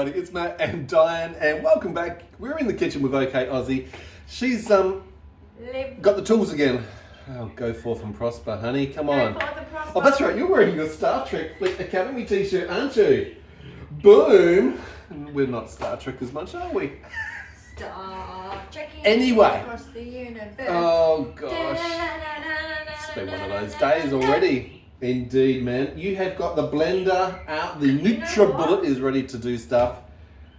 It's Matt and Dyan, and welcome back. We're in the kitchen with Ok Aussie. She's got the tools again. Oh, go forth and prosper, honey. Come on. Oh, that's right. You're wearing your Star Trek Fleet Academy t-shirt, aren't you? Boom. We're not Star Trek as much, are we? Star Trekking Anyway. across the universe. Oh gosh. It's been one of those days already. Indeed, man. You have got the blender out. The NutriBullet is ready to do stuff.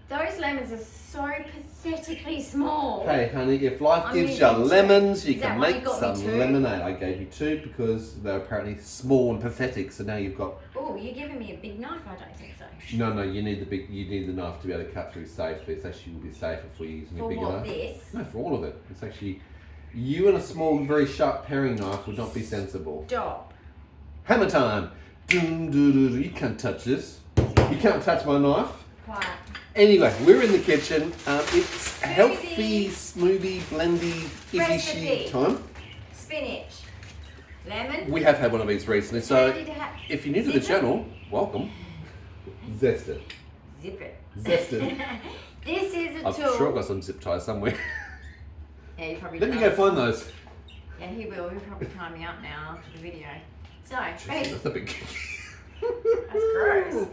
Those lemons are so pathetically small. Hey, honey, if life gives you lemons, you can make some lemonade. I gave you two because they're apparently small and pathetic. So now you've got. Oh, you're giving me a big knife? I don't think so. No, you need the knife to be able to cut through safely. It's actually will be safer for you using a bigger knife. For this? No, for all of it. It's actually you and a small, very sharp paring knife would not be sensible. Stop. Hammer time! You can't touch this. You can't touch my knife. Quiet. Anyway, we're in the kitchen. It's healthy, smoothie, blendy, easy time. Spinach. Lemon. We have had one of these recently, so if you're new to the channel, welcome. Zest it. Zip it. Zest it. This is a I'm tool. sure I've got some zip ties somewhere. Yeah, you probably Let me go find those. Yeah, he will. He'll probably tie me up now after the video. So, Jeez, that's a big that's gross.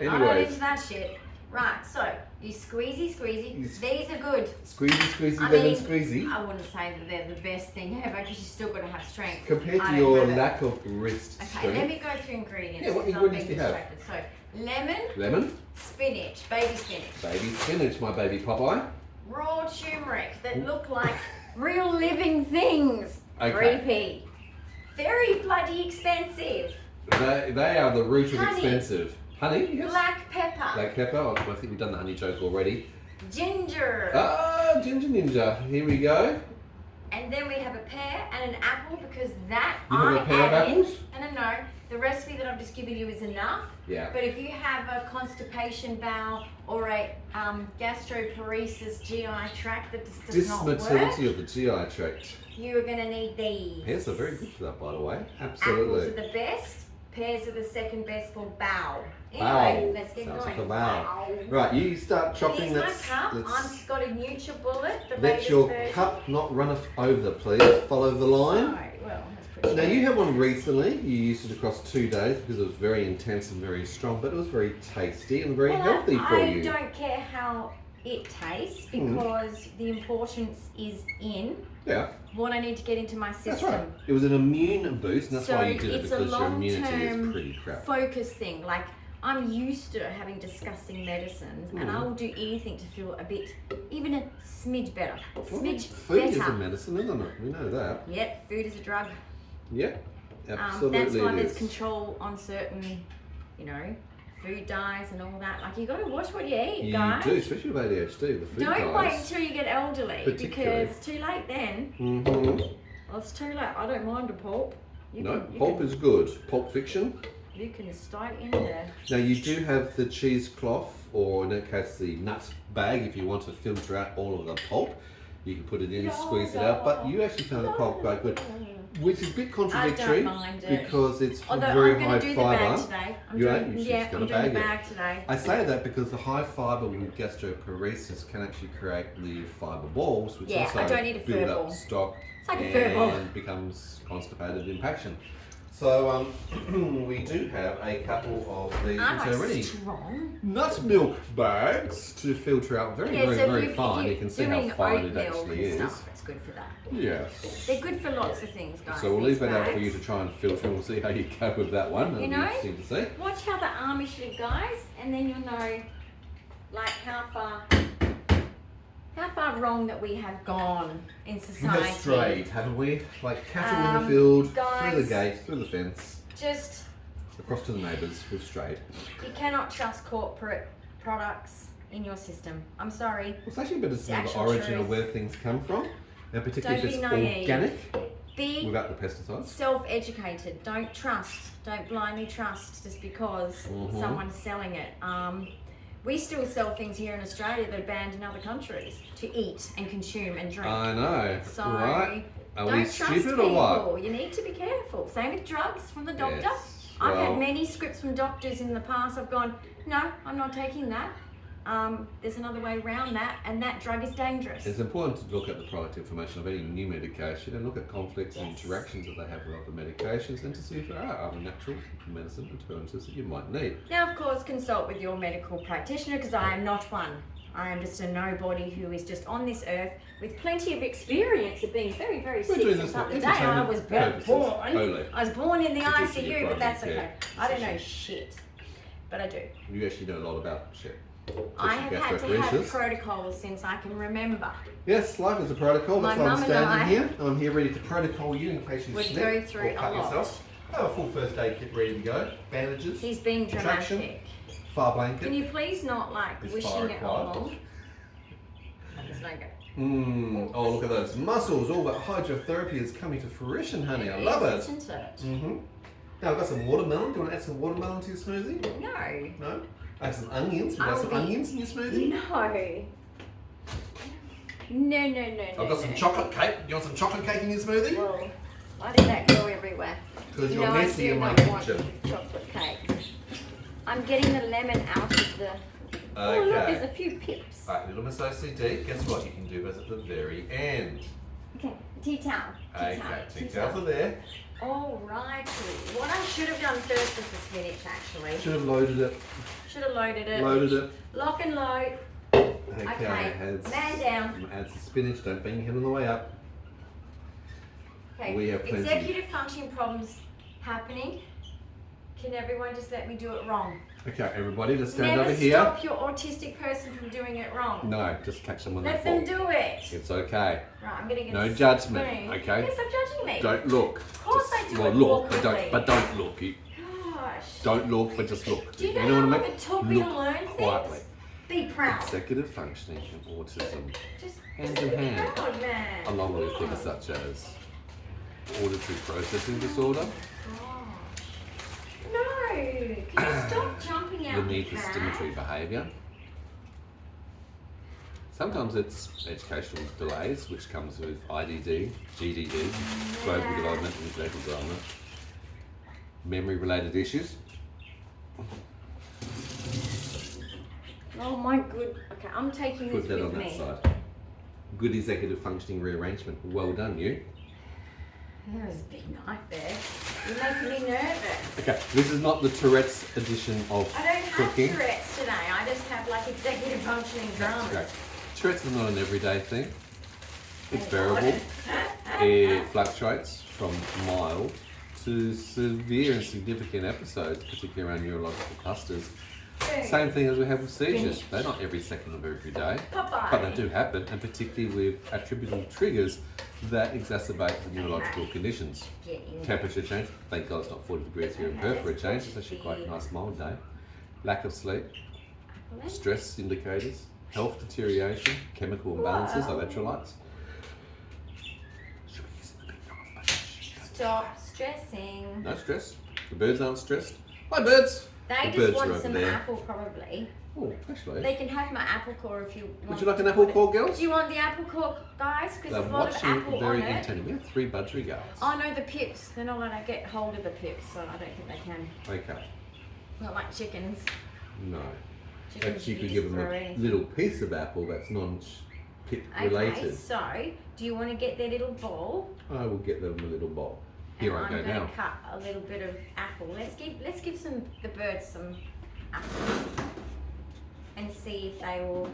I'm not Anyways. into that shit. Right, so you squeezy. These are good. Squeezy, I lemon mean, squeezy. I wouldn't say that they're the best thing ever because you still got to have strength. Compared to your lack of wrist Okay, strength. let me go through ingredients. Yeah, what because I'm ingredients do you being have? distracted. So, lemon, Lemon, spinach, baby spinach, baby spinach, my baby Popeye. raw turmeric that look like real living things. Okay. 3p. Very bloody expensive. They are the root of Honey. expensive. Honey, yes. Black pepper. Black pepper. Oh, I think we've done the honey joke already. Ginger. Ah, ginger ninja. Here we go. And then we have a pear and an apple because that You have a pair of apples? No. The recipe that I've just given you is enough. Yeah. But if you have a constipation bowel or a gastroparesis GI tract that just does not work, Dysmotility of the GI tract. you are going to need these. Pears are very good for that, by the way. Absolutely. Apples are the best. Pears are the second best for bowel. Wow. Anyway, let's get Sounds going. like a wow. Right, you start chopping. Here's my cup. I've got a NutriBullet. The Let latest your version. cup not run over, please. Follow the line. Sorry, well, that's pretty Now good. you had one recently. You used it across 2 days because it was very intense and very strong, but it was very tasty and very healthy for you. I don't care how it tastes because the importance is in what I need to get into my system. That's right. It was an immune boost, and that's why you did it, it's because a your immunity is long-term pretty crap. focus thing. Like I'm used to having disgusting medicines, and I will do anything to feel a bit, even a smidge better. Smidge Food better. is a medicine, isn't it? We know that. Yep, food is a drug. Yep, absolutely. That's why it there's is. control on certain, food dyes and all that. Like you got to watch what you eat, guys. You do, especially with ADHD. The food Don't dyes. wait until you get elderly Particularly. because it's too late then. Well, it's too late. I don't mind a pulp. Pulp is good. Pulp Fiction. You can start in there. Now you do have the cheesecloth, or in that case the nut bag, if you want to filter out all of the pulp. You can put it in, squeeze it out, but you actually found the pulp quite good, which is a bit contradictory I don't mind it. because it's Although very I'm high going to do the bag fibre. today. I'm gonna doing the bag bag today. I say that because the high fibre with gastroparesis can actually create the fibre balls, which Yeah, also I don't need a fur build ball. up stock It's like a fur ball. and becomes constipated impaction. So we do have a couple of these Aren't which I are ready. strong? Nut milk bags to filter out very fine. You can see how fine it actually is. Stuff, it's good for that. Yes. They're good for lots of things, guys. So we'll leave that out for bags. you to try and filter, and we'll see how you go with that one. That'll be interesting to see. Watch how the Amish live, guys, and then you'll know, like how far wrong that we have gone in We society. have strayed, haven't we? Like cattle in the field, guys, through the gate, through the fence, Just, across to the neighbours. We've strayed. you cannot trust corporate products in your system. I'm sorry. Well, it's actually better to know the actual origin of truth. where things come from, and particularly Don't if be it's naive. organic, Be without the pesticides. self-educated. Don't trust. Don't blindly trust just because someone's selling it. We still sell things here in Australia that are banned in other countries to eat and consume and drink. I know, So right? Are don't we trust stupid people. or what? You need to be careful. Same with drugs from the doctor. Yes. I've Well, had many scripts from doctors in the past. I've gone, no, I'm not taking that. there's another way around that, and that drug is dangerous. It's important to look at the product information of any new medication and look at conflicts and Yes. interactions that they have with other medications, and to see if there are other natural medicine alternatives that you might need. Now, of course, consult with your medical practitioner, because I am not one. I am just a nobody who is just on this earth with plenty of experience of being very, very sick. doing Since this for the day I was entertainment born. purposes only. I was born in the To do for ICU, your but that's primary okay. care I don't know session. shit, but I do. You actually know a lot about shit. I have had to have gastroparesis. protocols since I can remember. Yes, life is a protocol. That's My why I'm mum and I standing here. I'm here ready to protocol you in case you would slip go through or cut a lot. yourself. I have a full first aid kit ready to go. Bandages, He's being traction, dramatic. far blanket. Can you please not like It's wishing far it required. along? There's no go. Oh, look at those muscles. All that hydrotherapy is coming to fruition, honey. I love it. Isn't it? Mm-hmm. Now I've got some watermelon. Do you want to add some watermelon to your smoothie? No. No? I have some onions. You I want will some be- onions in your smoothie? No. No, no, no, no. I've got some no. chocolate cake. You want some chocolate cake in your smoothie? Well, why did that go everywhere? Because you're No, messy I in do my not want kitchen. chocolate cake. I'm getting the lemon out of the... Oh, look, Okay. there's a few pips. Alright, little Miss OCD, guess what? You can do this at the very end. Okay, tea towel. Okay, tea towels are there. Alrighty. What I should have done first was the spinach, actually. Should have loaded it. Should have loaded it. Loaded it. Lock and load. Okay, Okay, man down. Add some spinach, don't bang your head on the way up. Okay, We have plenty. executive functioning problems happening. Can everyone just let me do it wrong? Okay, everybody, just stand Never over here. stop your autistic person from doing it wrong. No, just catch them when Let they them fall. do it. It's okay. Right, I'm gonna get No a judgment, spoon. okay? Yes, I'm judging me. Don't look. Of course I do Well, it look, awkwardly. but don't look. You Gosh. don't look, but just look. Do you know what I how mean? long it took me to Look learn things? quietly. Be proud. Executive functioning and autism, Just hand be in hand, proud, man. along with Come things on. such as auditory processing disorder, Gosh. No. Can you stop jumping out the need for the cab? stimulatory behaviour. Sometimes it's educational delays, which comes with IDD, GDD, global Yeah. development and intellectual development, memory-related issues. Oh my good. Okay, I'm taking Put this that with on that me. side. Good executive functioning rearrangement. Well done, you. There's a big knife there. You're making me nervous. Okay, this is not the Tourette's edition of I don't have cooking. Tourette's today. I just have like executive functioning dramas. Okay. Tourette's is not an everyday thing. It's Thank variable. God. It fluctuates from mild to severe and significant episodes, particularly around neurological clusters. Same thing as we have with seizures. Finish. They're not every second of every day, Bye-bye. but they do happen, and particularly with attributable triggers that exacerbate the neurological conditions. Get in. Temperature change. Thank God it's not 40 degrees here in Perth for a change. It's actually quite a nice mild day. Lack of sleep, stress indicators, health deterioration, chemical imbalances, Wow. electrolytes. Stop stressing. No stress. The birds aren't stressed. Hi birds! They The just birds are want over some there. apple, probably. Oh, actually. They can have my apple core if you want. Would you like an apple core, girls? Do you want the apple core, guys? Because They're there's a lot of watching apple very on it. intently. We have 3 budgerigars. Oh no, the pips. They're not allowed to get hold of the pips, so I don't think they can. Okay. Not like chickens. No. Chickens Actually, you could just give them throw a anything. little piece of apple that's non-pit Okay, related. so do you want to get their little bowl? I will get them a little bowl. Here and I go I'm going now. to cut a little bit of apple. Let's give the birds some apple and see if they will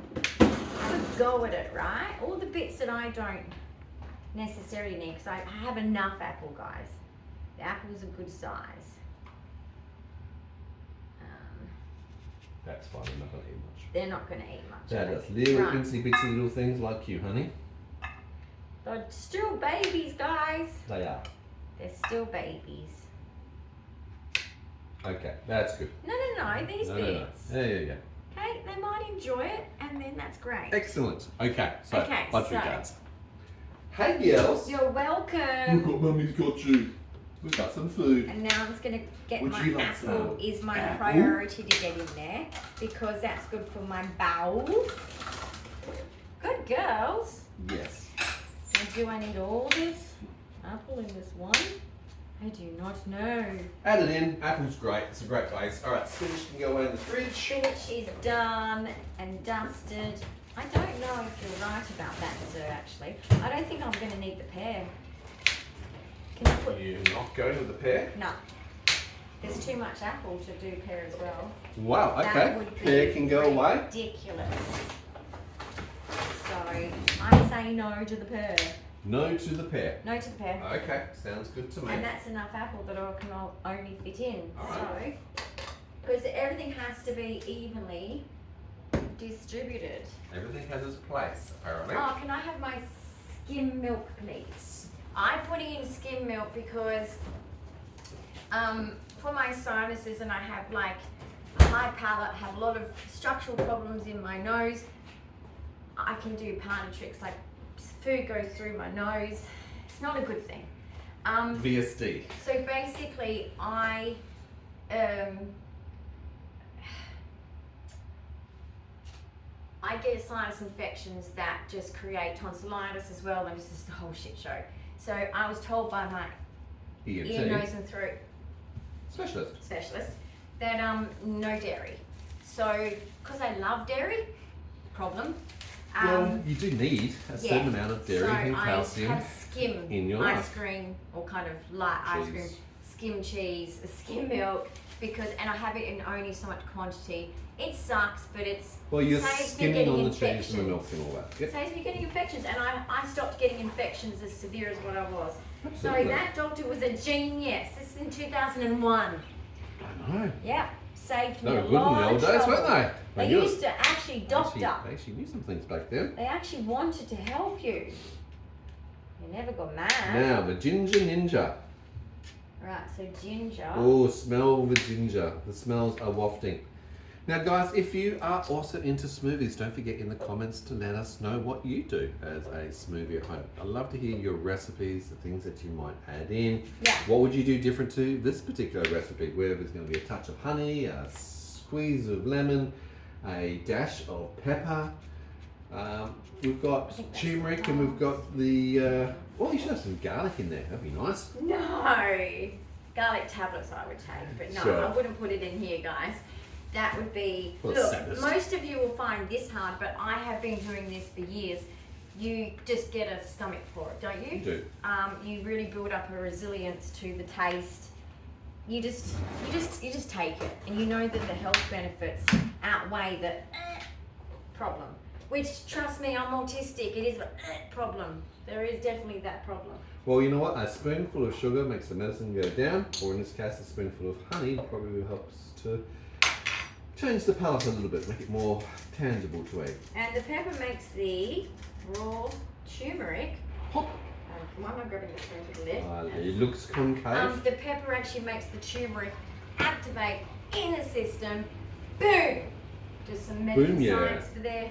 have a go at it, right? All the bits that I don't necessarily need, because I have enough apple, guys. The apple's a good size. That's fine. I'm not going to eat much. They're not going to eat much. They're of just it. little Right. itsy bitsy little things like you, honey. They're still babies, guys. They are. They're still babies. Okay, that's good. No, these No. bits. Yeah. Okay, they might enjoy it, and then that's great. Excellent. Okay, so Okay, budgerigars. Hey girls. You're welcome. Look what mummy's got you. We've got some food. And now I'm just going to get Would my you like apple. some Is my apple? priority to get in there because that's good for my bowel. Good girls. Yes. And do I need all this apple in this one? I do not know. Add it in. Apple's great. It's a great base. All right, spinach can go away in the fridge. Spinach is done and dusted. I don't know if you're right about that, sir, actually. I don't think I'm going to need the pear. Can I put... You're not going with the pear? No. There's too much apple to do pear as well. Wow, okay. That would be Pear can go away. ridiculous. So, I say no to the pear. No to the pear. No to the pear. Okay, sounds good to me. And that's enough apple that I can only fit in. All right. So, because everything has to be evenly distributed. Everything has its place, apparently. Oh, can I have my skim milk, please? I'm putting in skim milk because for my sinuses, and I have like a high palate, have a lot of structural problems in my nose. I can do party tricks like food goes through my nose. It's not a good thing. VSD. So basically, I get sinus infections that just create tonsillitis as well, and it's just a whole shit show. So I was told by my ear, nose and throat specialist that no dairy. So, because I love dairy, problem. Well, you do need a certain amount of dairy and calcium I have skim in your ice life. cream, or kind of light ice cream, skim cheese, skim milk, and I have it in only so much quantity. It sucks, but it's Well, you're saves me skimming getting on the infections. cheese and the milk and all that. Yep. Saves me getting infections, and I stopped getting infections as severe as what I was. Absolutely. So that doctor was a genius. This is in 2001. I know. Yeah, saved me They a were good in the lot old of days, trouble. weren't they? They used to actually doctor. They actually knew some things back then. They actually wanted to help you. You never got mad. Now, the ginger ninja. Right, so ginger. Oh, smell the ginger. The smells are wafting. Now, guys, if you are also into smoothies, don't forget in the comments to let us know what you do as a smoothie at home. I'd love to hear your recipes, the things that you might add in. Yeah. What would you do different to this particular recipe? Where there's going to be a touch of honey, a squeeze of lemon, a dash of pepper. We've got turmeric and we've got the, well, you should have some garlic in there. That'd be nice. No. Garlic tablets I would take, but no, Sure. I wouldn't put it in here, guys. That would be, Well, look, saddest. most of you will find this hard, but I have been doing this for years. You just get a stomach for it, don't you? You do. You really build up a resilience to the taste. You just take it, and you know that the health benefits outweigh the problem. Which, trust me, I'm autistic. It is a problem. There is definitely that problem. Well, you know what? A spoonful of sugar makes the medicine go down, or in this case, a spoonful of honey probably helps to change the palate a little bit, make it more tangible to eat. And the pepper makes the raw turmeric. Pop. Why am I grabbing the spoon for the lid? It looks concave. The pepper actually makes the turmeric activate in the system. Boom! Just some medical Boom, yeah. science for there.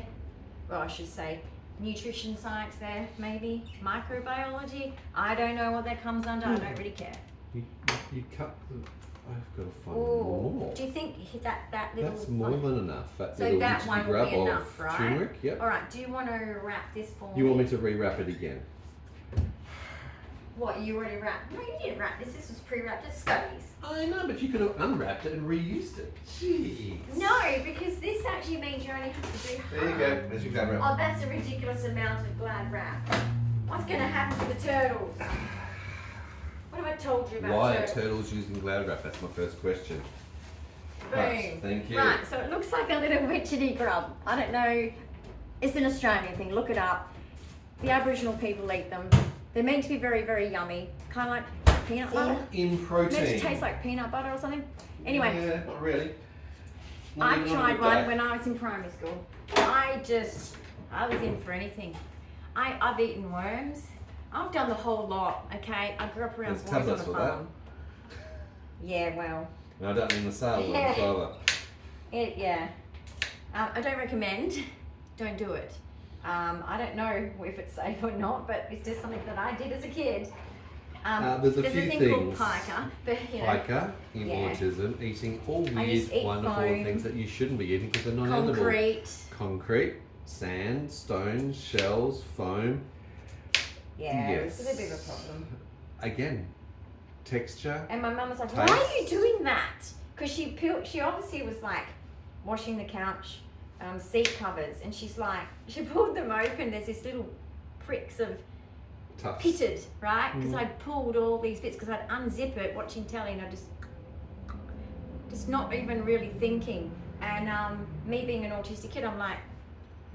Well, I should say nutrition science there, maybe. Microbiology. I don't know what that comes under. I don't really care. You cut the... I've got to find Ooh. more. Do you think that little... That's more than enough. That So little that itchy one will grab be of enough, right? turmeric, yep. Alright, do you want to wrap this for me? You want me to re-wrap it again? What, you already wrapped? No, you didn't wrap this. This was pre-wrapped at Scotty's. I know, but you could have unwrapped it and reused it. Jeez. No, because this actually means you only have to do half. There you go. There's your glad wrap. Oh, that's a ridiculous amount of glad wrap. What's going to happen to the turtles? What have I told you about Why are turtles? turtles using glad wrap? That's my first question. Boom. Right, thank you. Right, so it looks like a little witchetty grub. I don't know. It's an Australian thing. Look it up. The Aboriginal people eat them. They're meant to be very, very yummy. Kind of like peanut butter. Full in protein. Meant to taste like peanut butter or something. Anyway. Yeah, not really. Not I've even on a tried good one day. when I was in primary school. I was in for anything. I've eaten worms. I've done the whole lot, okay? I grew up around There's boys on a tablets for that. farm. Yeah, well, No, I don't mean the sale ones either. yeah. I don't recommend. Don't do it. I don't know if it's safe or not, but it's just something that I did as a kid. There's a there's few a thing things. called pica, but you know, Pica in Yeah. autism, eating all I weird, just eat wonderful foam. things that you shouldn't be eating because they're not edible. Concrete, sand, stones, shells, foam. Yeah, Yes. it's a bit of a problem. Again, texture. And my mum was like, taste. why are you doing that? Because she obviously was like washing the couch seat covers, and she's like, she pulled them open, there's this little pricks of Tufts. pitted, right? Because I'd pulled all these bits, because I'd unzip it watching telly, and I just not even really thinking. And me being an autistic kid, I'm like,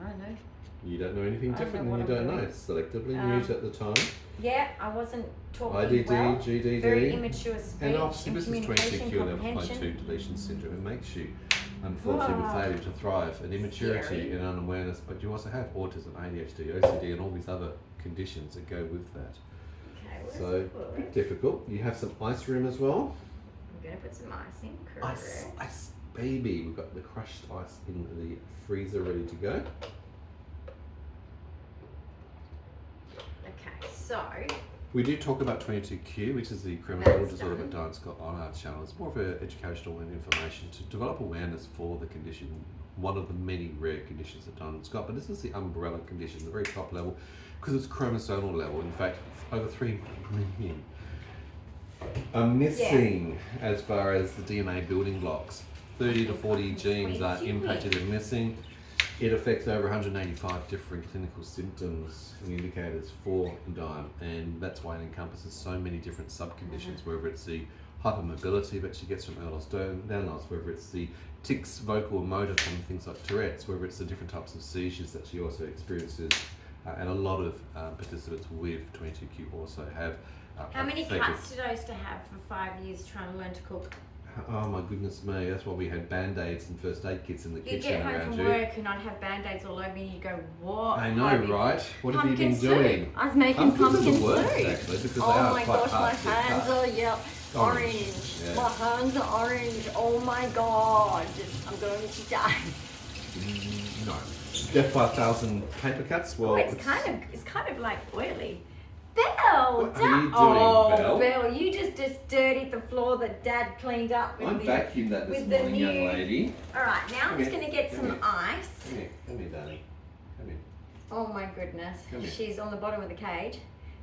I don't know. You don't know anything I don't different know than you what don't I'm know. Selectively mute at the time. Yeah, I wasn't talking IDD, well. GDD. Very immature speech And obviously and this is communication 22q level comprehension. 2 deletion syndrome. It makes you, unfortunately, with failure to thrive and immaturity Scary. and unawareness, but you also have autism, ADHD, OCD, and all these other conditions that go with that. Okay, So, a bit difficult. You have some ice room as well. I'm going to put some ice in. Ice, ice, baby. We've got the crushed ice in the freezer ready to go. Okay, so We do talk about 22q, which is the chromosonal That's disorder done. that Dyan's got on our channel. It's more of an educational and information to develop awareness for the condition, one of the many rare conditions that Dyan's got. But this is the umbrella condition, the very top level, because it's chromosomal level. In fact, over 3 million are missing as far as the DNA building blocks. 30 to 40 genes are impacted and missing. It affects over 185 different clinical symptoms and indicators for Dyan, and that's why it encompasses so many different subconditions, whether it's the hypermobility that she gets from Ehlers-Danlos, whether it's the tics, vocal and motor from things like Tourette's, whether it's the different types of seizures that she also experiences, and a lot of participants with 22q also have. how many cuts did I used to have for 5 years trying to learn to cook? Oh my goodness me, that's why we had band-aids and first aid kits in the You'd kitchen get home around from you. work and I'd have band-aids all over me, and you'd go, what? I know, right? What have you been doing? I was making pumpkin are the worst, soup. actually, because they Oh are my quite gosh, my hard to get hands cut. are orange. Yeah. My hands are orange. Oh my god, I'm going to die. No. Death by 1,000 paper cuts? Well, Oh, it's kind of like oily. Belle, What are you doing, oh, Belle? You just dirtied the floor that Dad cleaned up with I vacuumed that this with the morning, young new- lady. All right, now I'm Come just here. going to get Come some here. ice. Come here, darling. Come here. Oh my goodness, Come here. she's on the bottom of the cage.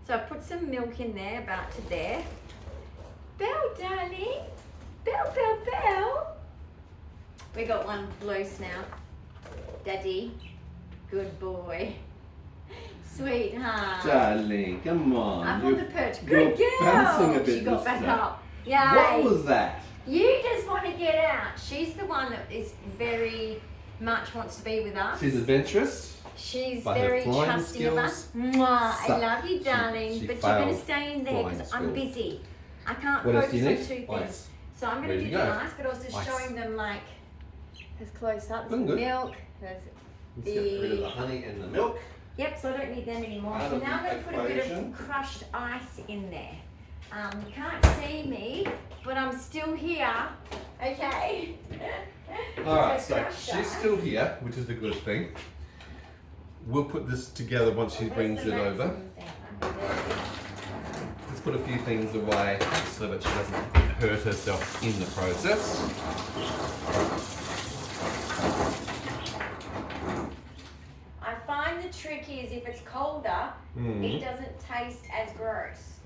So I put some milk in there, about to there. Belle, darling. Belle. We got one loose now. Daddy, good boy. Sweetheart. Darling, come on. Up on You're- the perch. you're Good girl. bouncing a bit She got this back time. up. Yay. What was that? You just want to get out. She's the one that is very much wants to be with us. She's adventurous. She's By her very flying trusting of us. skills, Mwah, I suck. love you, darling. She but you're going to failed stay in there flying because I'm skills. busy. I can't What else focus do you on need? 2 things. Ice. So I'm going Ready to to do the go. ice, but I was just Ice. showing them like as close up. There's Good. milk. There's Let's get rid of the honey and the milk. Yep, so I don't need them anymore. Out So of now I'm the going to put a bit equation. of crushed ice in there. You can't see me, but I'm still here. Okay. Alright, so crushed she's ice. still here, which is the good thing. We'll put this together once she Where's brings the it over. maximum thing? Let's put a few things away so that she doesn't hurt herself in the process. I find the trick is if it's colder, it doesn't taste as gross.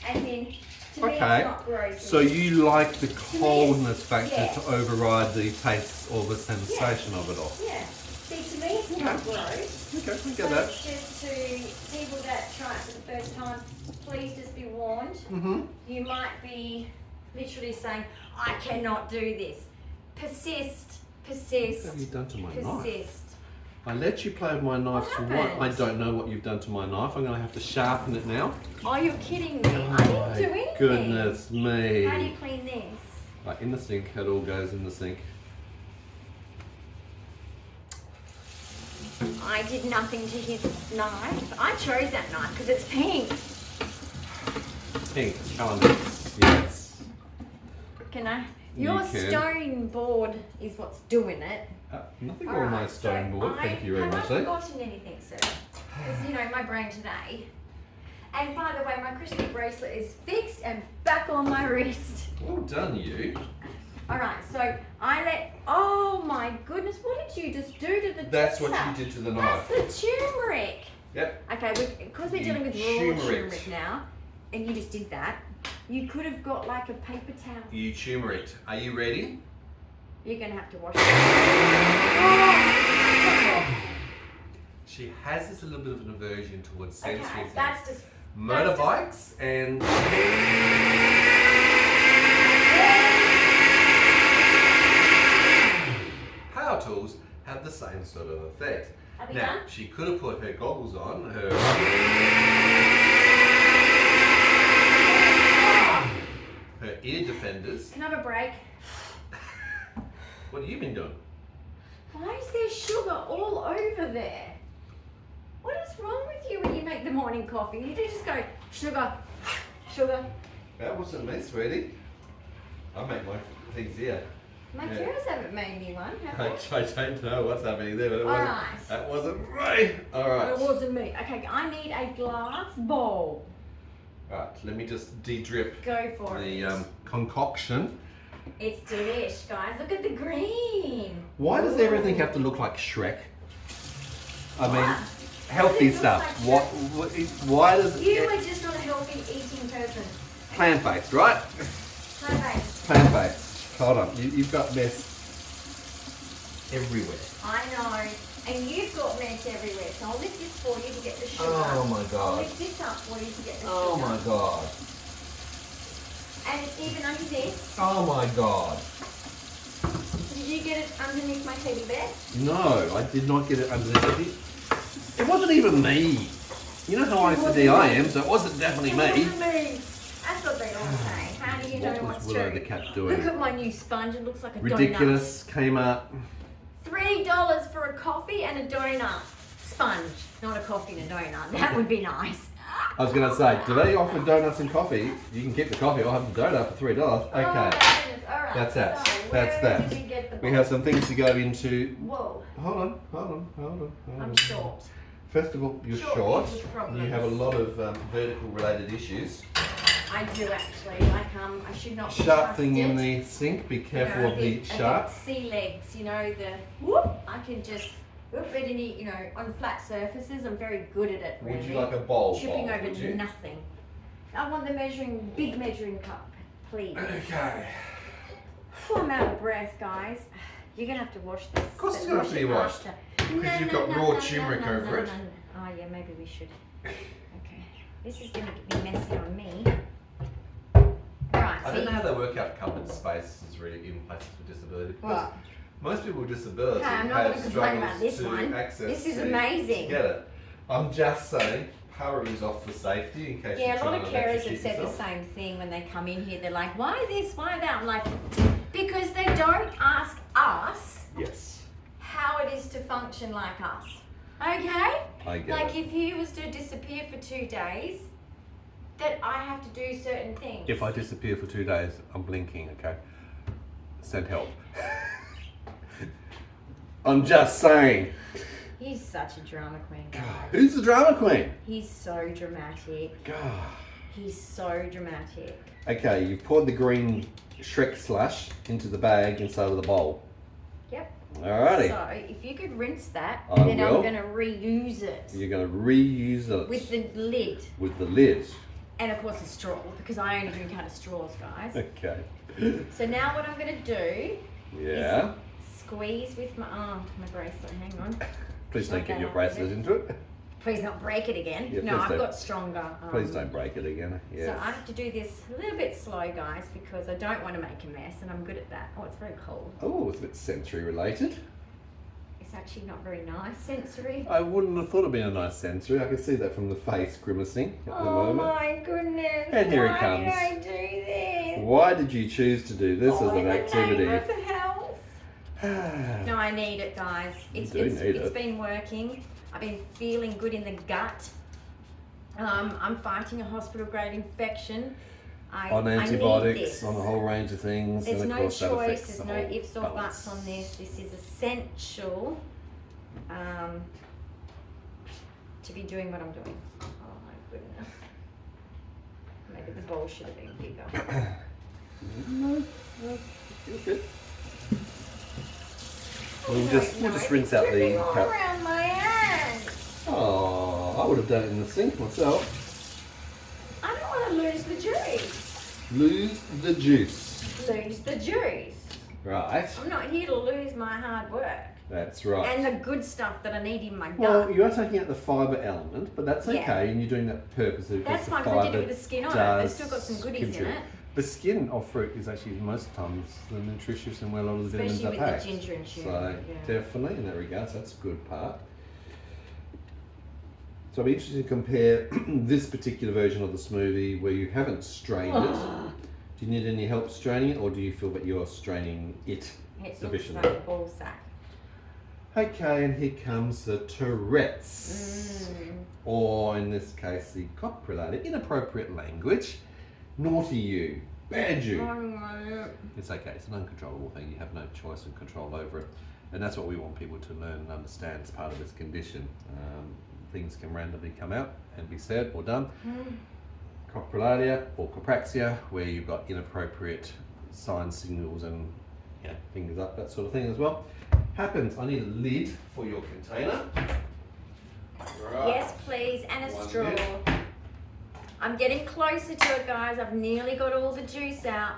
As in, to me it's Okay, not gross. so you like the coldness factor yeah. to override the taste or the sensation of it all. Yeah. See, to me it's not gross. Okay, I So get that. it's just to people that try it for the first time, please just be warned. Mm-hmm. You might be literally saying, I cannot do this. Persist. What have you done to my knife? Persist. I let you play with my knife What for what? happened? I don't know what you've done to my knife. I'm going to have to sharpen it now. Oh, you're kidding me. I didn't do anything. Goodness me. How do you clean this? Like in the sink, it all goes in the sink. I did nothing to his knife. I chose that knife because it's pink. Pink, elements, yes. Can I? You Your can. stone board is what's doing it. Nothing on my stone board, thank you very much. Have I forgotten anything, sir? Because, you know, my brain today. And by the way, my crystal bracelet is fixed and back on my wrist. Well done, you. All right, so I let, oh my goodness, what did you just do to the That's what tip? you did to the That's knife. the turmeric. Yep. Okay, because we're You dealing with raw turmeric. turmeric now, and you just did that, You could have got like a paper towel. You turmeric. Are you ready? You're going to have to wash it. She has this a little bit of an aversion towards sensory things. That's just... Motorbikes and... Power tools have the same sort of effect. Now, she could have put her goggles on, her ear defenders. Can I have a break? What have you been doing? Why is there sugar all over there? What is wrong with you when you make the morning coffee? You do just go, sugar, sugar. That wasn't me, sweetie. I make my things here. My carers haven't made me one, have I don't know what's happening there, but that wasn't right. All right. It wasn't me. Okay, I need a glass bowl. All right, let me just de-drip Go for the concoction. It's delish, guys. Look at the green. Why does everything have to look like Shrek? I mean, healthy stuff. Why does You are just not a healthy eating person. Plant-based, right? Plant-based. Plant-based. Hold on, you've got mess everywhere. I know. And you've got mess everywhere. So I'll lift this for you to get the sugar. Oh my God. I'll lift this up for you to get the sugar. Oh my God. And it's even under this. Oh my God. Did you get it underneath my teddy bear? No, I did not get it underneath. It wasn't even me. You know how OCD I am, so it wasn't definitely me. It wasn't me. That's what they all say. How do you know what's Willow true? the Cat doing? Look at my new sponge. It looks like a Ridiculous. Came up. $3 for a coffee and a donut. Sponge, not a coffee and a donut. That would be nice. I was going to say, do they offer donuts and coffee? You can keep the coffee. I'll have the donut for $3. Okay. Oh, all right. That's that. So That's where that. did you get the We have some things to go into. Whoa. Hold on. I'm short. First of all, you're Short short. is a problem. You have a lot of vertical related issues. I do actually. Like I should not be Sharp thing in trusted. the sink. Be You know, careful of the sharp. sea legs, you know, the whoop. I can just whoop it in, you know, on flat surfaces. I'm very good at it. Really. Would you like a bowl? Tripping would over you? nothing. I want the big measuring cup, please. Okay. I'm out of breath, guys. You're gonna have to wash this. Of course it's gonna have to be washed. Because you've got raw turmeric over it. Oh yeah, maybe we should. Okay. This is gonna be messy on me. Right. I don't know how they work out cupboard spaces really in places with disability. Because What? most people with disability I'm not have gonna complain about struggles this to one. access. This is to amazing. Get it? I'm just saying, power is off for safety in case Yeah, you're a lot trying of to carers have electrocute said the yourself. same thing when they come in here. They're like, why this, why that? I'm like, because they don't ask us Yes. how it is to function like us. Okay? I get Like it. if he was to disappear for 2 days, that I have to do certain things. If I disappear for 2 days, I'm blinking, okay? Send help. I'm just saying. He's such a drama queen, guys. Who's the drama queen? He's so dramatic. God. He's so dramatic. Okay, you've poured the green Shrek slush into the bag inside of the bowl. Yep. Alrighty. So if you could rinse that, I then will. I'm going to reuse it. You're going to reuse it. With the lid. With the lid. And of course a straw, because I only drink out of straws, guys. Okay. So now what I'm going to do Yeah. is squeeze with my bracelet. Hang on. Please don't get your bracelet into it. Please not break it again. Yeah, No, please I've don't. got stronger. Please don't break it again. So Yes. I have to do this a little bit slow, guys, because I don't want to make a mess, and I'm good at that. Oh, it's very cold. Oh, it's a bit sensory related. It's actually not very nice sensory. I wouldn't have thought it'd been a nice sensory. I can see that from the face grimacing at the Oh moment. my goodness. And here it Why comes. did I do this? Why did you choose to do this as Oh, an in the activity? name of health. No, I need it, guys. It's been working. I've been feeling good in the gut. I'm fighting a hospital grade infection. On I need antibiotics, this. on a whole range of things, There's and of no course that choice, affects there's the no whole ifs or balance. buts on this. This is essential to be doing what I'm doing. Oh my goodness. Maybe the bowl should have been bigger. No, you're good. We'll just rinse out the dripping all crap. around my hands. Oh, I would have done it in the sink myself. I don't want to lose the juice. Lose the juice. Lose the juice. Right. I'm not here to lose my hard work. That's right. And the good stuff that I need in my gut. Well, you are taking out the fibre element, but that's okay, and you're doing that purposely. That's fine because I did it with the skin on it. They've still got some goodies in it. The skin of fruit is actually most times the nutritious and where a lot of the vitamins are packed. Especially with the ginger and sugar. So definitely in that regard, so that's a good part. So I'll be interested to compare this particular version of the smoothie where you haven't strained it. Do you need any help straining it, or do you feel that you're straining it sufficiently? It's ball sack. Okay, and here comes the Tourette's, or in this case, the coprolated, inappropriate language. Naughty you, bad you. It's okay, it's an uncontrollable thing. You have no choice and control over it. And that's what we want people to learn and understand as part of this condition. Things can randomly come out and be said or done. Coprolalia or copraxia, where you've got inappropriate signs, signals, and fingers up, that sort of thing as well. Happens. I need a lid for your container. Right. Yes, please, and a straw. I'm getting closer to it, guys. I've nearly got all the juice out.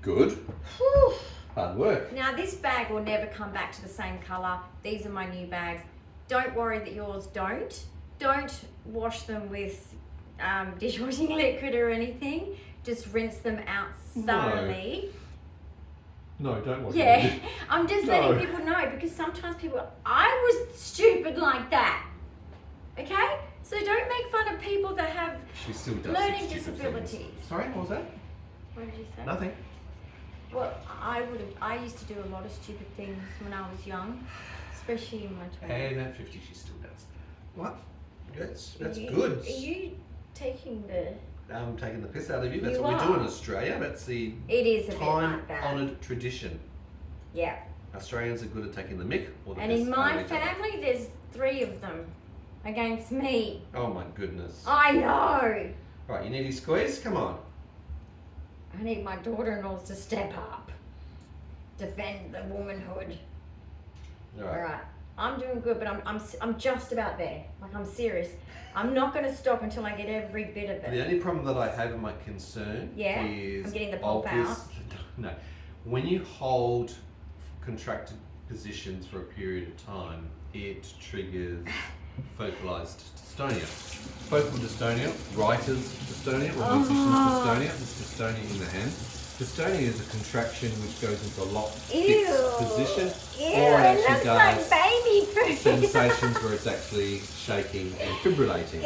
Good. Whew. Hard work. Now, this bag will never come back to the same colour. These are my new bags. Don't worry that yours don't. Don't wash them with dishwashing liquid or anything. Just rinse them out thoroughly. No, don't wash them. Yeah, I'm just letting people know because sometimes I was stupid like that. Okay? So don't make fun of people that have learning disabilities. Sorry, what was that? What did you say? Nothing. Well, I used to do a lot of stupid things when I was young, especially in my 20s. And at 50 she still does. What? That's good. Are you taking the... I'm taking the piss out of you. That's what we do in Australia. That's the time-honoured tradition. Yeah. Australians are good at taking the mick. And in my family, there's 3 of them against me. Oh my goodness. I know. Right, you need a squeeze? Come on. I need my daughter-in-laws to step up. Defend the womanhood. All right. I'm doing good, but I'm just about there. Like, I'm serious. I'm not going to stop until I get every bit of it. The only problem that I have and my concern is... I'm getting the pulp out. No. When you hold contracted positions for a period of time, it triggers focalized dystonia. Focal dystonia, writer's dystonia, or musician's dystonia. This dystonia in the hand. Dystonia is a contraction which goes into a locked fixed position, or it actually does baby sensations where it's actually shaking and fibrillating.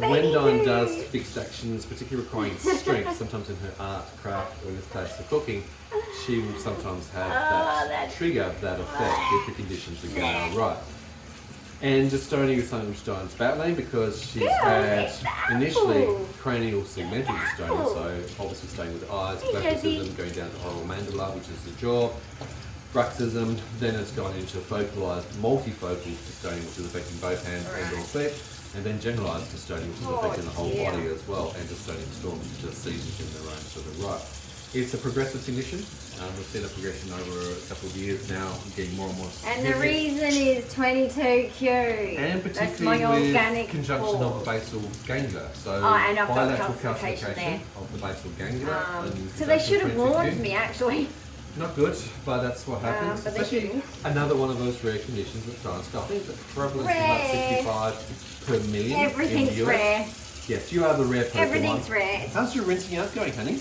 When Dyan does fixed actions, particularly requiring strength, sometimes in her art, craft, or in this case the cooking, she will sometimes have that trigger, that effect if the conditions are going right. And dystonia is something which Dyan's battling because she's had initially cranial segmental dystonia, so obviously staying with the eyes, blepharism, going down to oral mandibula, which is the jaw, bruxism, then it's gone into focalized multifocal dystonia, which is affecting both hands and or feet, and then generalized dystonia, which is affecting the whole body as well, and dystonia storms, which are seasons in their own sort of right. It's a progressive condition. We've seen a progression over a couple of years now, getting more and more significant. And the reason is 22q. And particularly with conjunction of the basal ganglia. So bilateral calcification of the basal ganglia. So they should have warned me, actually. Not good, but that's what happens. It's actually another one of those rare conditions that tries to. I think the prevalence is about 65 per million. Everything's in the US. Rare. Yes, you are the rare person. Everything's rare. How's your rinsing out going, honey?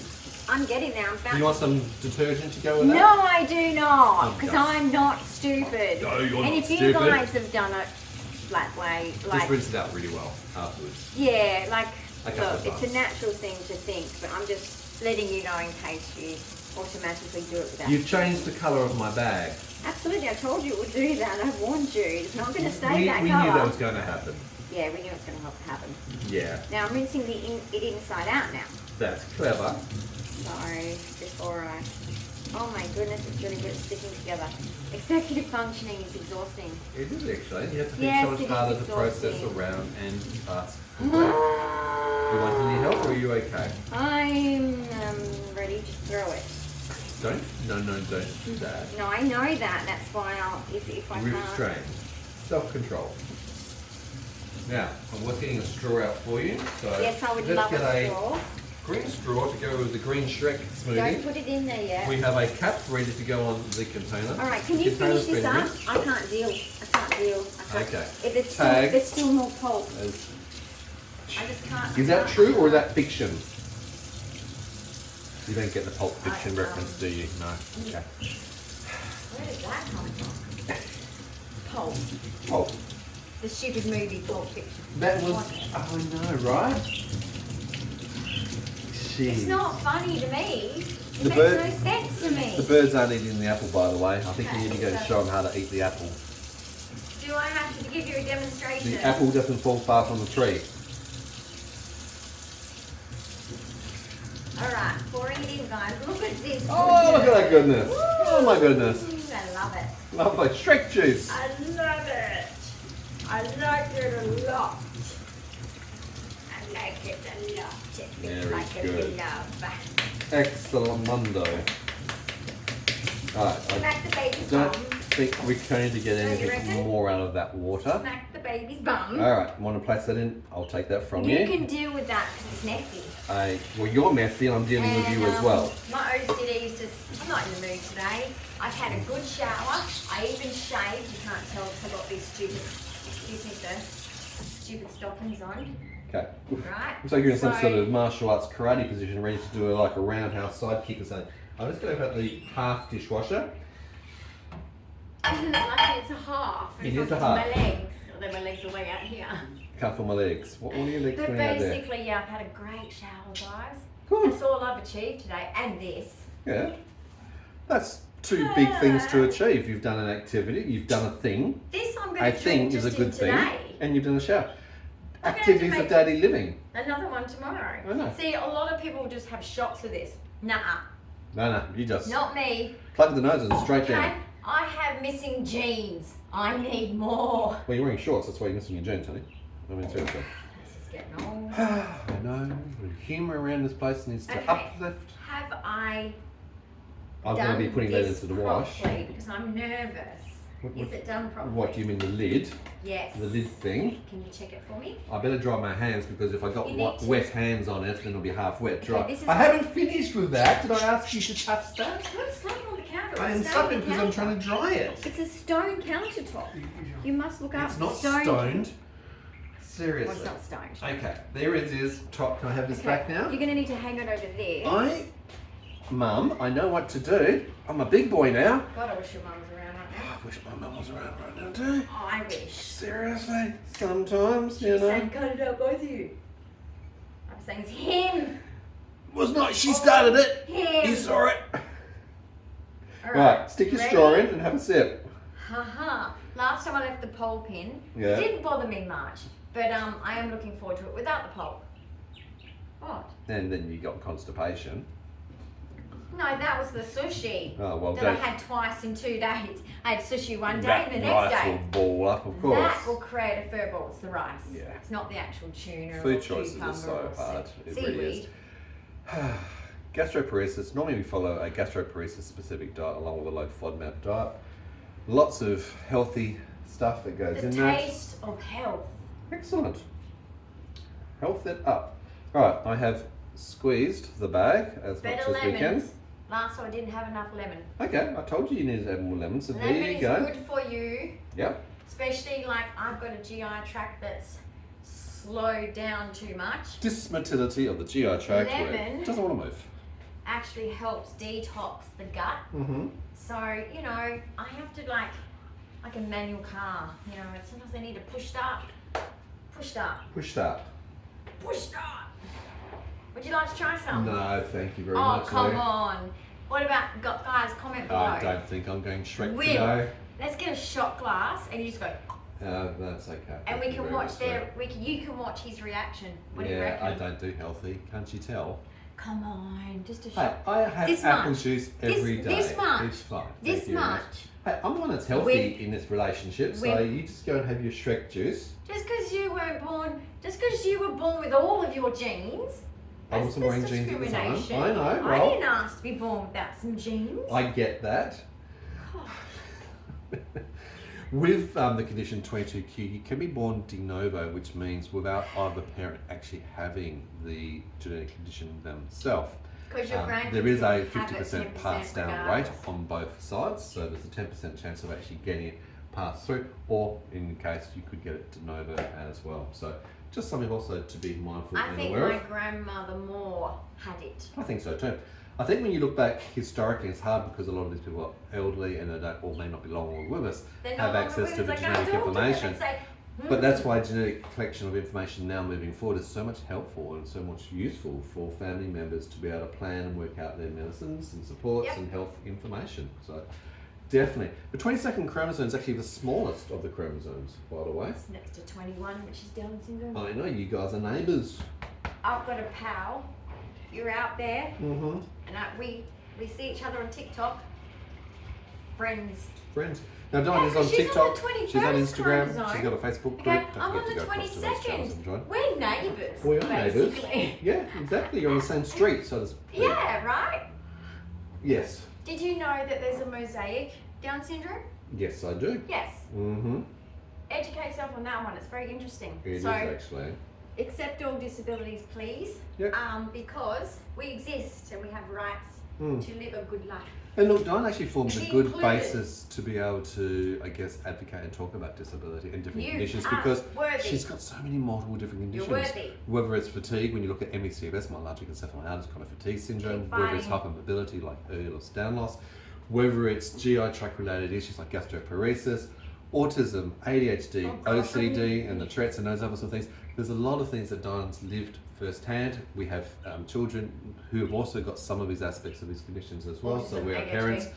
I'm getting there. Do you want some detergent to go with that? No, I do not, because I'm not stupid. No, you're and not if you guys have done it that way, just rinse it out really well afterwards. Yeah, like, look, it's a natural thing to think, but I'm just letting you know in case you automatically do it without. You've changed the colour of my bag. Absolutely, I told you it would do that. I warned you. It's not going to stay that colour. We knew that was going to happen. Yeah, we knew it was going to happen. Yeah. Now I'm rinsing it inside out now. That's clever. Sorry, before I... Oh my goodness, it's really good at sticking together. Executive functioning is exhausting. It is actually. You have to think so much harder to process around and ask. You want any help, or are you okay? I'm ready. Just throw it. Don't do that. No, I know that. That's why if I can't... Restraint. Self-control. Now, I'm getting a straw out for you. So yes, I would love a straw. green straw to go with the green Shrek smoothie. Don't put it in there yet. We have a cap ready to go on the container. All right, can you finish this up? I can't deal. Okay. If it's Tag. there's still more pulp. I just can't. Is that true or is that fiction? You don't get the Pulp Fiction reference, do you? No. Okay. Where did that come from? Pulp. Pulp. The stupid movie Pulp Fiction. That was. Oh, I know, right? It's not funny to me. It makes bird, no sense to me. The birds aren't eating the apple, by the way. I think you need to go show them how to eat the apple. Do I have to give you a demonstration? The apple doesn't fall far from the tree. Alright, pouring it in, guys. Look at this. Oh, look at that goodness. Woo! Oh, my goodness. I love it. Lovely. Shrek juice. I love it. I like it a lot. I like it a lot. It's Very like good. a love. Excellent mundo. Alright, I Smack the baby's don't bum. think we're going to get Don't you anything reckon? more out of that water. Smack the baby's bum. Alright, want to place that in? I'll take that from you. You can deal with that because it's messy. Well, you're messy and I'm dealing with you as well. My OCD is just, I'm not in the mood today. I've had a good shower. I even shaved. You can't tell because I've got these stupid, excuse me sir, stupid stockings on. Okay. Right? Looks like you're in some sort of martial arts karate position, ready to do like a roundhouse side kick or something. I'm just going to put the half dishwasher. Isn't it lucky it's a half? It It's is not a half. My legs. Although my legs are way out here. Can't feel my legs. What are your legs But doing out there? basically, yeah, I've had a great shower, guys. Good. That's all I've achieved today. And this. Yeah. That's two big things to achieve. You've done an activity, you've done a thing. This I'm A going to thing drink is a just good in thing. today. And you've done a shower. I'm gonna have to Activities of make daily living. Another one tomorrow. I know. See, a lot of people just have shots of this. Nah. No, you just Not me. plug the noses straight Okay? down. I have missing jeans. I need more. Well, you're wearing shorts, that's why you're missing your jeans, honey. I mean, seriously. This is getting old. I know. The humour around this place needs to Okay. uplift. Have I I'm going to be done putting that this into the wash. properly? Because I'm nervous. Is it done properly? What do you mean, the lid? Yes. The lid thing? Can you check it for me? I better dry my hands because if I got You need to. wet hands on it, then it'll be half wet. Dry. this is I what- haven't finished with that. Did I ask you to touch that? What's stuck on the counter? I am It's stuck stone it because I'm trying to dry it. It's a stone countertop. You must look up It's not stone. stoned. Well, Seriously. it's not stoned. Okay, there it is. Top. Can I have this back now? You're going to need to hang it over there. Mum, I know what to do. I'm a big boy now. God, I wish your mum was around right now. I wish my mum was around right now too. Oh, I wish. Seriously, sometimes, you She's know. saying, cut it out, both of you. I'm saying it's him. Was not. She started it. Him. You saw it. All Right, stick your ready? straw in and have a sip. Haha. Last time I left the pole pin, Yeah. it didn't bother me much. But I am looking forward to it without the pole. What? And then you got constipation. No, that was the sushi Oh, well, that I had twice in 2 days. I had sushi one day that and the rice next will day. ball up, of course. That will create a fur ball. It's the rice. Yeah. It's not the actual tuna or Food choices cucumber are so or hard. It seaweed. really is. Gastroparesis. Normally we follow a gastroparesis specific diet along with a low FODMAP diet. Lots of healthy stuff that goes The in there. taste of health. Excellent. Health it up. Alright, I have squeezed the bag as Better much as we can. lemons. Last time I didn't have enough lemon. Okay, I told you you needed to add more lemon, so Lemon there you is go. good for you, Yep. especially like I've got a GI tract that's slowed down too much. Dysmotility of the GI tract where Lemon. it doesn't want to move. Actually helps detox the gut. Mm-hmm. So, you know, I have to like a manual car, you know, sometimes I need to push start. Push start. Push start. Would you like to try some? No, thank you very Oh, much. come Lou. on. What about, guys, comment below. I don't think I'm going Shrek Will. today. Let's get a shot glass and you just go, That's okay. and Thank we you can very watch much, you can watch his reaction. What do you Yeah, reckon? I don't do healthy. Can't you tell? Come on, just a Hey, shot. I have This apple much. juice every day. This much. It's fine. This Thank you very much. Hey, I'm the one that's healthy When- in this relationship, so when- you just go and have your Shrek juice. Just because you were born with all of your genes. I wasn't wearing jeans at the time. I know, I well, didn't ask to be born without some jeans. I get that. With the condition 22q, you can be born de novo, which means without either parent actually having the genetic condition themselves. There is a 50% pass down rate on both sides, so there's a 10% chance of actually getting it passed through, or in case you could get it de novo as well. So just something also to be mindful and aware of. I think my grandmother Moore had it. I think so too. I think when you look back historically, it's hard because a lot of these people are elderly and they don't, or may not be long with us, have access to the genetic information. But that's why genetic collection of information now moving forward is so much helpful and so much useful for family members to be able to plan and work out their medicines and supports and health information. So definitely. The 22nd chromosome is actually the smallest of the chromosomes, by the way. It's next to 21, which is Down syndrome. I know, you guys are neighbours. I've got a pal. You're out there, and we see each other on TikTok. Friends. Now, Dyan is on TikTok. She's on Instagram. Chromosome. She's got a Facebook group. Okay, I'm on the 22nd. We're neighbours. We are neighbours. Yeah, exactly. You're on the same street, so to speak. Yeah, right? Yes. Did you know that there's a mosaic Down syndrome? Yes, I do. Yes. Educate yourself on that one. It's very interesting. It is actually. Accept all disabilities, please. Yep. Because we exist and we have rights to live a good life. And look, Dyan actually forms a good basis to be able to, I guess, advocate and talk about disability and different conditions, because she's got so many multiple different conditions. You're worthy. Whether it's fatigue, when you look at MECFS, myalgic encephalitis, kind of fatigue syndrome, whether it's hypermobility like Ehlers Down loss, whether it's GI tract related issues like gastroparesis, autism, ADHD, OCD, and the Tourette's and those other sort of things. There's a lot of things that Dyan's lived firsthand. We have children who have also got some of these aspects of these conditions as well. So we are parents.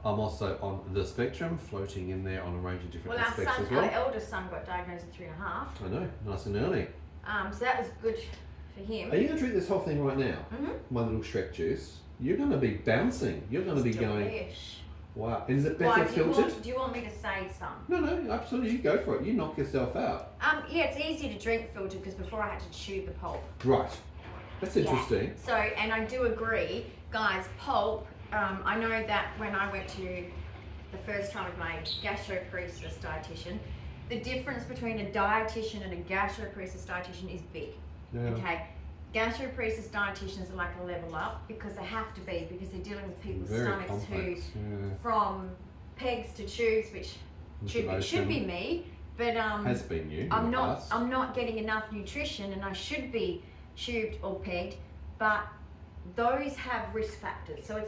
I'm also on the spectrum, floating in there on a range of different aspects as well. Our eldest son got diagnosed at 3.5. I know, nice and early. So that was good for him. Are you going to drink this whole thing right now? My little Shrek juice. You're going to be bouncing. You're going to be going. Wow. And is it better filtered? Do you want me to save some? No, absolutely. You go for it. You knock yourself out. Yeah, it's easy to drink filtered because before I had to chew the pulp. Right. That's interesting. So, and I do agree, guys, pulp, I know that when I went to the first time with my gastroparesis dietitian, the difference between a dietitian and a gastroparesis dietitian is big. Yeah. Okay. Gastroparesis dietitians are like a level up because they have to be, because they're dealing with people's stomachs who, from pegs to tubes, which should be me, but has been you. I'm not getting enough nutrition, and I should be tubed or pegged, but those have risk factors, so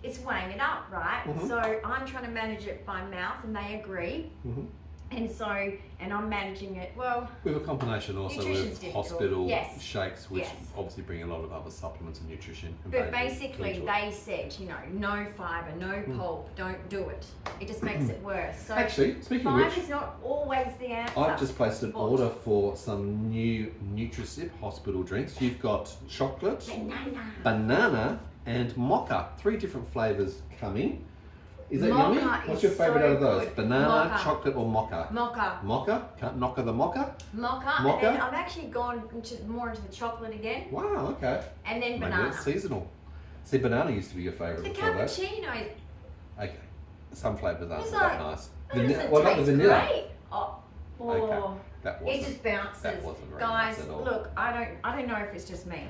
it's weighing it up, right? So I'm trying to manage it by mouth, and they agree. And so, and I'm managing it, well... With a combination also with hospital shakes, which Yes. obviously bring a lot of other supplements and nutrition. But basically, they said, you know, no fibre, no pulp, don't do it. It just makes it worse. So actually, speaking of which... Fibre is not always the answer. I've just placed an order for some new Nutrisip hospital drinks. You've got chocolate, banana, and mocha. 3 different flavours coming. Is that yummy? What's your favourite out of those? Good. Banana, chocolate, or mocha? Mocha. Mocha? Knocker the mocha? Mocha. And then I've actually gone more into the chocolate again. Wow, okay. And then maybe banana. It's seasonal. See, banana used to be your favourite The before that. cappuccino. Okay. Some flavours aren't like, that nice. What about the vanilla? Great. Okay. That wasn't, it just bounces. That wasn't very Guys, nice at all. look, I don't know if it's just me.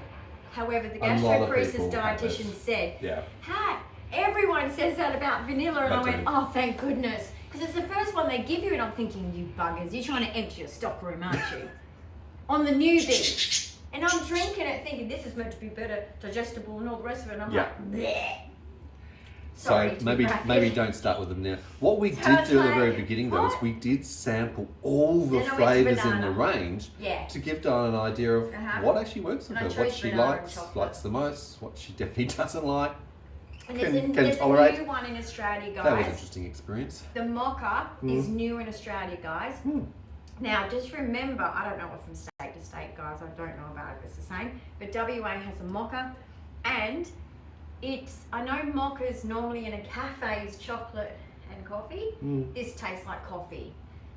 However, the gastroparesis dietitian said, hey, everyone says that about vanilla, and I went, oh, thank goodness. Because it's the first one they give you, and I'm thinking, you buggers, you're trying to empty your stock room, aren't you? On the newbie. And I'm drinking it thinking, this is meant to be better, digestible, and all the rest of it, and I'm like, bleh. So maybe don't start with them now. What we did do at the very beginning though is we did sample all the flavours in the range to give Dyan an idea of what actually works for her, what she likes the most, what she definitely doesn't like. And there's a new one in Australia, guys. That was an interesting experience. The mocha is new in Australia, guys. Now, just remember, I don't know what from state to state, guys. I don't know about it if it's the same. But WA has a mocha, and I know mocha's normally in a cafe is chocolate and coffee. This tastes like coffee.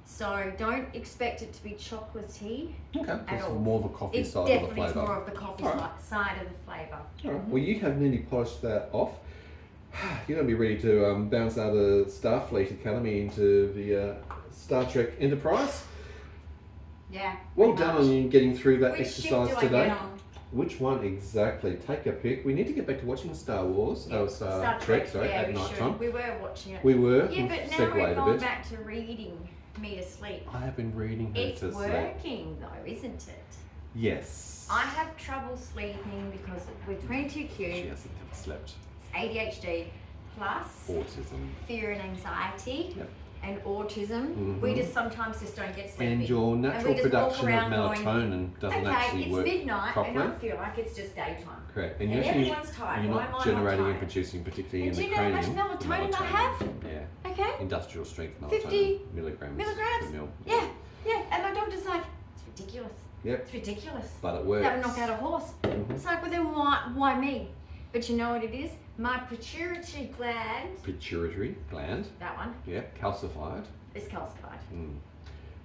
So don't expect it to be chocolatey. Okay, it's more of a coffee side of the flavour. It's more of the coffee side of the flavour. All right. Well, you have nearly polished that off. You're going to be ready to bounce out of Starfleet Academy into the Star Trek Enterprise. Yeah. Well done on you getting through that Which exercise ship do today. I get on? Which one exactly? Take a pick. We need to get back to watching Star Wars. Yeah. Oh, Star Trek, sorry, yeah, at we night should. time. We were watching it. We were. Yeah, but now segued we're a going bit. back to reading me to sleep. I have been reading her It's to sleep. working though, isn't it? Yes. I have trouble sleeping because with 22Q, She hasn't ever slept. it's ADHD plus Autism. fear and anxiety. Yep. And autism, Mhm. we just sometimes just don't get sleepy. And your natural just walk production of around melatonin doesn't actually it's work midnight properly. and I feel like it's just daytime. Correct. And you're actually- everyone's tired. You're Why am not I generating not and tired? producing, particularly And in do the you know how cranium. much melatonin I have? Yeah. Okay. Industrial strength melatonin. 50 milligrams. milligrams. Per mil. Yeah, yeah. And my doctor's like, it's ridiculous. Yep. It's ridiculous. But it works. That would knock out a horse. Mhm. It's like, well then why me? But you know what it is? My pituitary gland, Pituitary gland. that one, Yeah. Calcified. is calcified.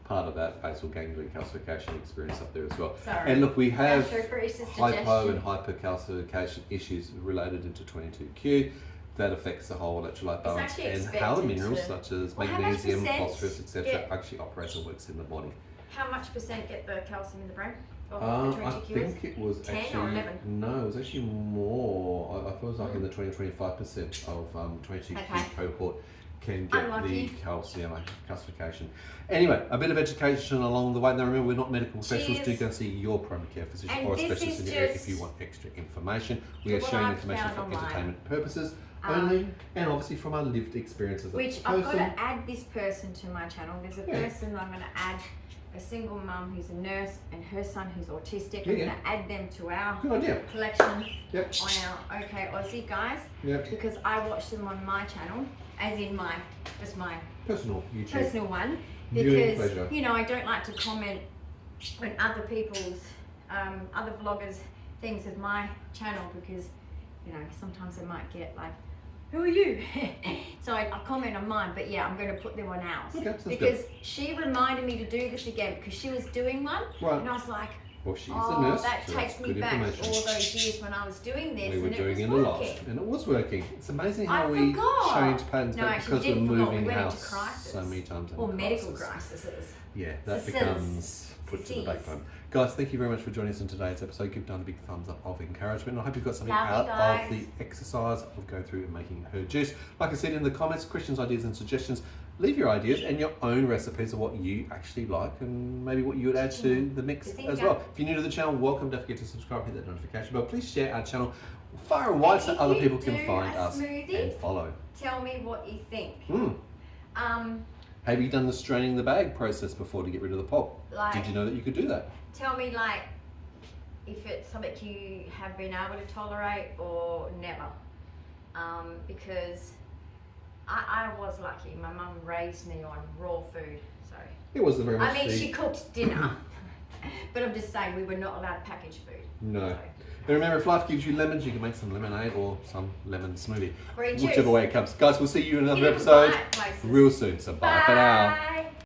Part of that basal ganglion calcification experience up there as well. Sorry. And look, we have Gastroparesis, hypo and digestion. hypercalcification issues related into 22Q. That affects the whole electrolyte balance, actually and how the expected minerals to- such as Well, how much magnesium, percent phosphorus, etc., get- actually operates and works in the body. How much percent get the calcium in the brain? Of the I 22Q is? think it was 10 or actually 11? no, it was actually more. I thought it was like in the 20-25% of 22Q Okay. cohort can get Unlucky. the calcium calcification. Anyway, a bit of education along the way. Now remember, we're not medical professionals. Cheers. Do go and see your primary care physician And or a this specialist is in the area if just you want extra information. We are what sharing I've information found for online. entertainment purposes only, and obviously from our lived experiences. Which I've got to add this person to my channel. There's a person I'm going to add, a single mum who's a nurse and her son who's autistic. I'm Yeah. going to add them to our Good idea. collection Yep. on our OK Aussie guys. Yep. Because I watch them on my channel, as in just my Personal YouTube. personal one. Viewing Because, pleasure. you know, I don't like to comment on other people's, other vloggers' things of my channel because, you know, sometimes they might get like, who are you? So I comment on mine, but yeah, I'm going to put them on ours. Okay, sounds because she reminded me to do this again because she was doing one. Right. And I was like, Well, she's oh, a nurse. that so takes that's me good back information. all those years when I was doing this We were and doing it it a was lot, working. and it was working. It's amazing I how we forgot. change patterns, No, but actually, because we're didn't forget. moving We went into house crisis. so many times. in Or medical crisis. crises. Yeah, that Disease. becomes put to the back burner. Guys, thank you very much for joining us in today's episode. Give Dyan a big thumbs up of encouragement. I hope you've got something Love you out guys. of the exercise of going through and making her juice. Like I said in the comments, questions, ideas, and suggestions. Leave your ideas and your own recipes of what you actually like and maybe what you would add to the mix as well. If you're new to the channel, welcome. Don't forget to subscribe, hit that notification bell. Please share our channel far and wide so if other you people can do find a us smoothie, and follow. Tell me what you think. Have you done the straining the bag process before to get rid of the pulp? Like- Did you know that you could do that? Tell me like if it's something you have been able to tolerate or never. Because I was lucky. My mum raised me on raw food. So It wasn't very much. I mean, the- she cooked dinner, but I'm just saying we were not allowed packaged food. No. So. And remember, if life gives you lemons, you can make some lemonade or some lemon smoothie. Green Whichever juice. way it comes. Guys, we'll see you in You another need to buy episode it places. real soon. So bye for now. Bye.